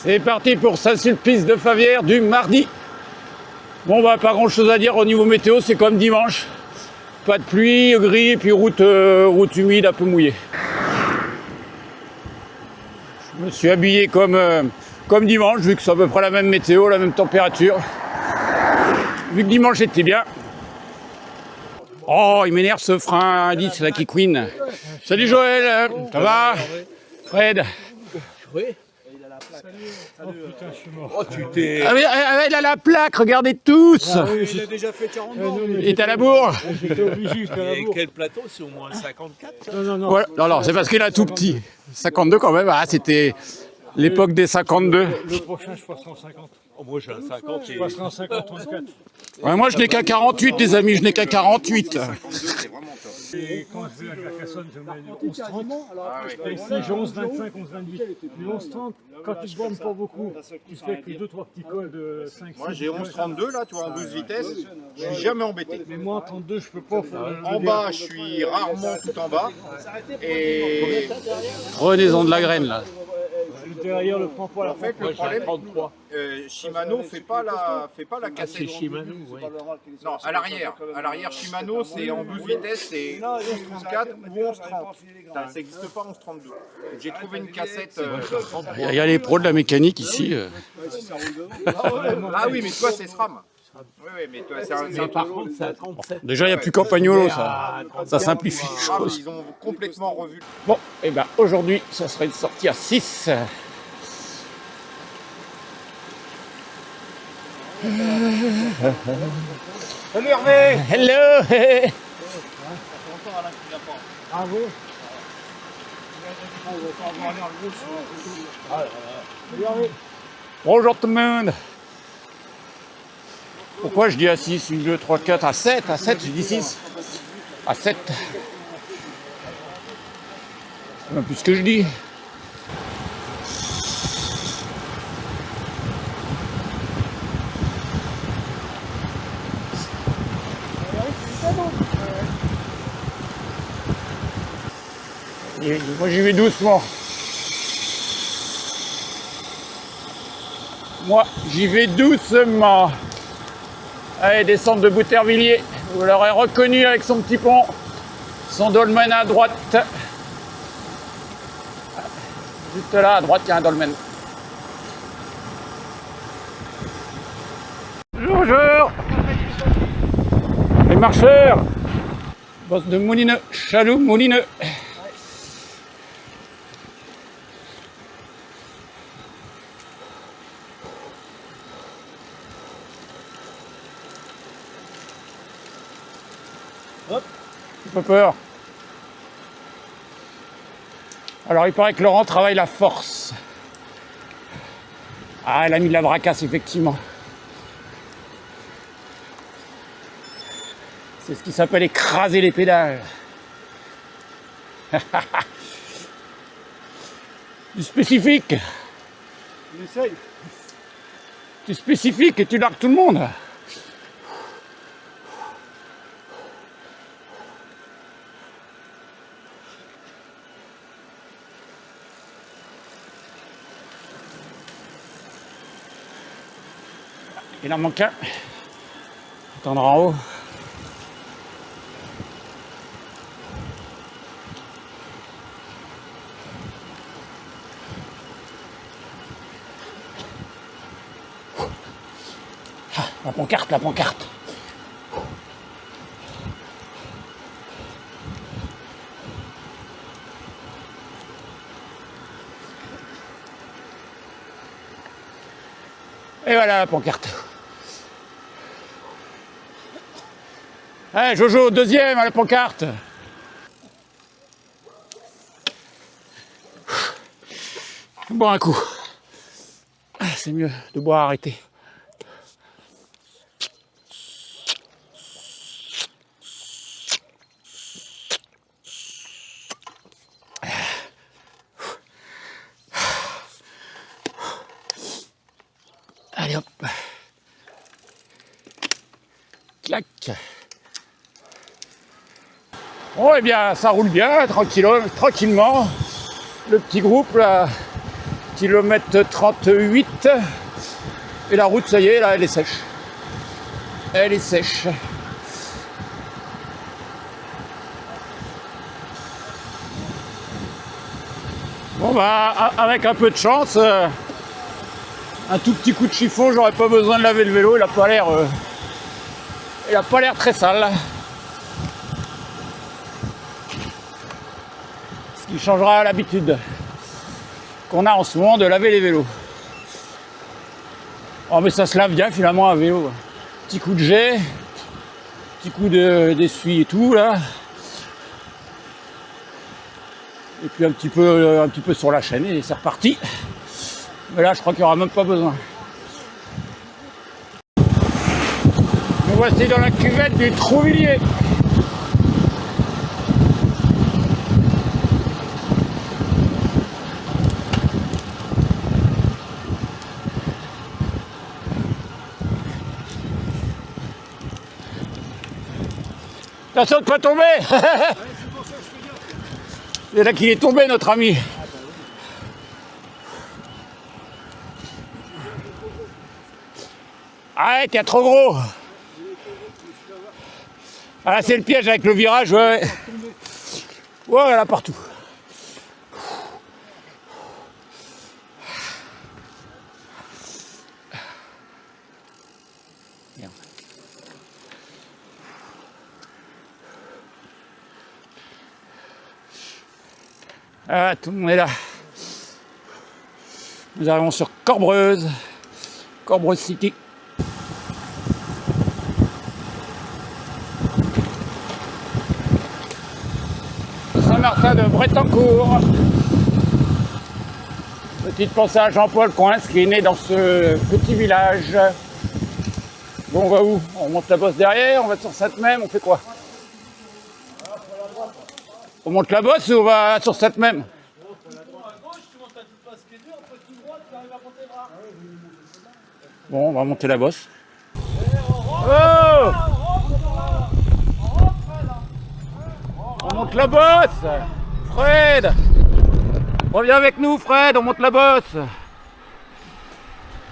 C'est parti pour Saint-Sulpice de Favière du mardi. Bon bah pas grand chose à dire au niveau météo, c'est comme dimanche. Pas de pluie, gris et puis route humide, un peu mouillée. Je me suis habillé comme dimanche, vu que c'est à peu près la même météo, la même température. Vu que dimanche était bien. Oh, il m'énerve ce frein à 10 là qui couine. Salut Joël, ça va? Fred? Oui. Oh putain, je suis mort. Oh, tu t'es. Ah, mais, il a la plaque, regardez tous. Ah, oui, Il a déjà fait 40 ans. Il est à la bourre. J'étais obligé jusqu'à la Et bourre. quel plateau? C'est au moins 54. Non. Voilà. Non, c'est parce qu'il est tout petit. 52 quand même, ah, c'était l'époque des 52. Le prochain, je passerai en 50. Oh, moi j'ai un 50 Je et. passerai en 50-34. Ouais, moi je n'ai qu'à 48 les amis, je n'ai qu'à 48. Et quand je vais à Carcassonne, je mets 11-30. Et ici, j'ai 11-25, 11-28. Mais 11-30, quand tu te bornes pas beaucoup, tu fais que 2-3 petits cols de 5. Moi j'ai 11,32 là, tu vois, en 12 vitesses, je suis jamais embêté. Mais moi, en 32, je peux pas faire. En bas, je suis rarement tout en bas. Et Prenez-en de la graine là. Le derrière le prend pas à la en fait, le problème, Shimano fait pas la cassette. C'est Shimano, oui. Non, à l'arrière, Shimano, c'est en 12 vitesses, c'est 11,34 ou 11,30. Ça n'existe pas 11,32. J'ai trouvé une cassette. Il y a les pros de la mécanique ici. Ah oui, mais toi, c'est SRAM. Oui, mais toi, c'est un Mais par contre, c'est à 37. Déjà, il n'y a plus Campagnolo, ça. Ça simplifie les SRAM, choses. ils ont complètement revu. Bon, et ben aujourd'hui, ça serait une sortie à 6. Salut Hervé. Hello. Ah oui. Bonjour tout le monde. Pourquoi je dis à 6, 1, 2, 3, 4, à 7, je dis 6. À 7. C'est même plus ce que je dis. Et moi j'y vais doucement. Moi j'y vais doucement. Allez, descente de Boutervilliers. Vous l'aurez reconnu avec son petit pont. Son dolmen à droite. Juste là à droite il y a un dolmen. Bonjour. Les marcheurs. Boss de Moulineux. Chaloux Moulineux. Hop. Pas peur. Alors il paraît que Laurent travaille la force. Ah, elle a mis de la bracasse effectivement. C'est ce qui s'appelle écraser les pédales. Du spécifique. On essaye. Du spécifique et tu largues tout le monde. Il en manque un. Attendre en haut. Ah, la pancarte. Et voilà la pancarte. Allez, Jojo, deuxième à la pancarte. Boire un coup. Ah, c'est mieux de boire arrêter. Allez hop. Clac. Bon, eh bien, ça roule bien, tranquillement. Le petit groupe, là, Kilomètre 38. Et la route, ça y est, là, elle est sèche. Elle est sèche. Bon bah, avec un peu de chance, un tout petit coup de chiffon, j'aurais pas besoin de laver le vélo, il a pas l'air très sale. Ce qui changera l'habitude qu'on a en ce moment de laver les vélos. Oh mais ça se lave bien finalement un vélo. Petit coup de jet, petit coup d'essuie et tout là. Et puis un petit peu sur la chaîne et c'est reparti. Mais là je crois qu'il n'y aura même pas besoin. Nous voici dans la cuvette du Trouvillier. Attention de pas tomber. C'est là qu'il est tombé notre ami. Arrête, il y a trop gros. Ah là c'est le piège avec le virage, ouais. Ouais, là partout. Ah, tout le monde est là. Nous arrivons sur Corbreuse City. Saint-Martin de Brettancourt. Petite pensée à Jean-Paul Coince qui est né dans ce petit village. Bon, on va où? On monte la bosse derrière, on va sur Sainte-Même, on fait quoi? On monte la bosse ou on va sur Sainte-Même? Bon, on va monter la bosse. Oh! On monte la bosse! Fred! Reviens avec nous, Fred, on monte la bosse!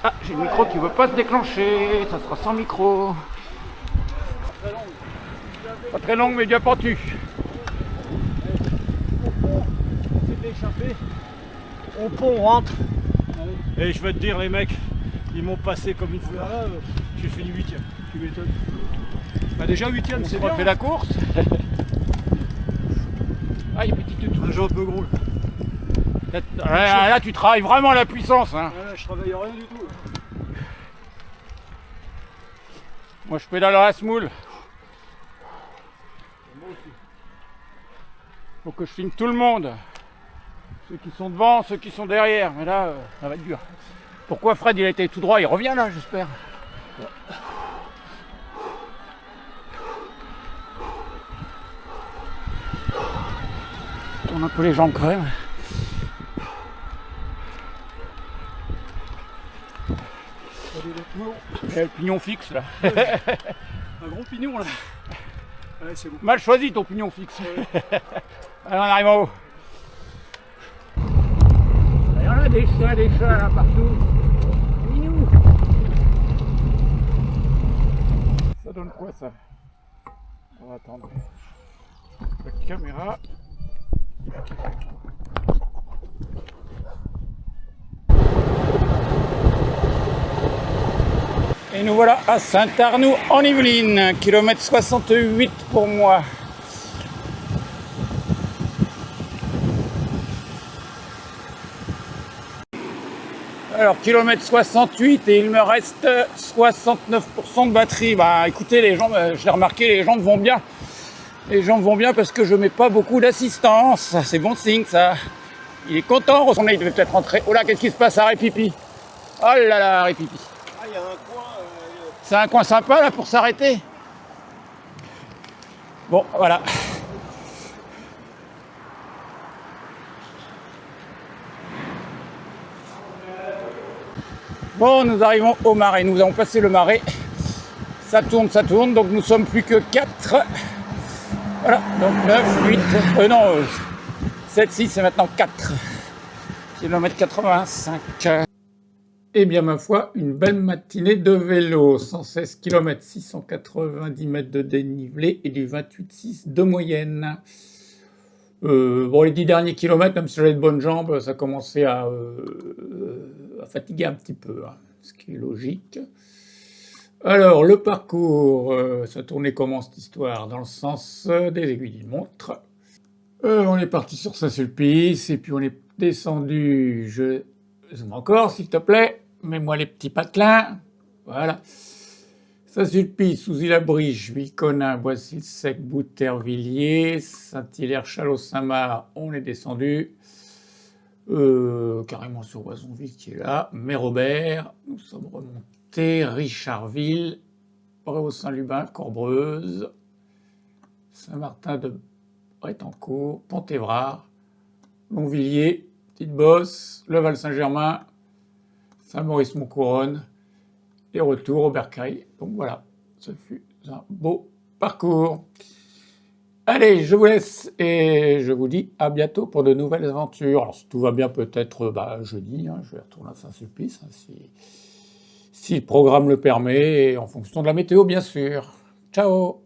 Ah, j'ai le micro qui veut pas se déclencher, ça sera sans micro. Pas très longue, mais bien pentue. Échappé, au pont on rentre et je vais te dire les mecs ils m'ont passé comme une fois là, j'ai fini 8ème, tu m'étonnes. Bah déjà 8ème c'est bien. On fait la course. Ah il y a petit tout. J'ai un peu gros là tu travailles vraiment à la puissance hein. Ouais, je travaille rien du tout. Moi je pédale à la semoule. Moi aussi. Faut que je filme tout le monde. Ceux qui sont devant, ceux qui sont derrière. Mais là, ça va être dur. Pourquoi Fred, il a été tout droit? Il revient là, j'espère. Tourne un peu les jambes quand même. Il y a le pignon fixe là. Un gros pignon là. Ouais, c'est bon. Mal choisi ton pignon fixe. Ouais. Allez, on arrive en haut. Il y en a des chats là partout. Minou. Ça donne quoi ça? On va attendre. La caméra. Et nous voilà à Saint-Arnoux en Yvelines, kilomètre 68 pour moi. Alors kilomètre 68 et il me reste 69% de batterie. Bah écoutez les jambes, je l'ai remarqué, les jambes vont bien. Les jambes vont bien parce que je mets pas beaucoup d'assistance. C'est bon signe ça. Il est content, il devait peut-être rentrer. Oh là, qu'est-ce qui se passe à Répipi? Oh là là, Répipi. Ah, il y a un coin. C'est un coin sympa là pour s'arrêter. Bon, voilà. Bon, nous arrivons au marais. Nous avons passé le marais. Ça tourne. Donc nous sommes plus que 4. Voilà, donc 9, 8, 7, 6 et maintenant 4. km 85. Eh bien, ma foi, une belle matinée de vélo. 116 km, 690 mètres de dénivelé et du 28,6 de moyenne. Bon, les 10 derniers kilomètres, même si j'avais de bonnes jambes, ça commençait à fatiguer un petit peu, hein, ce qui est logique. Alors, le parcours, ça tournait comment cette histoire? Dans le sens des aiguilles d'une montre. On est parti sur Saint-Sulpice, et puis on est descendu, zoome encore s'il te plaît, mets-moi les petits patelins, voilà. Saint-Sulpice, Souzy-la-Briche, Vilconin, Boissy-le-Sec, Boutervilliers, Saint-Hilaire-Châlons-Saint-Marc, on est descendu, carrément sur Oisonville qui est là, Mérobert, nous sommes remontés, Richardville, Bréau-Saint-Lubin, Corbreuse, Saint-Martin de Brétancourt, Pont-Évrard, Longvilliers, Petite Bosse, Le Val-Saint-Germain, Saint-Maurice-Mont-Couronne, et retour au Bercail. Donc voilà, ça fut un beau parcours. Allez, je vous laisse et je vous dis à bientôt pour de nouvelles aventures. Alors si tout va bien, peut-être jeudi, hein, je vais retourner à Saint-Sulpice, hein, si le programme le permet, et en fonction de la météo bien sûr. Ciao!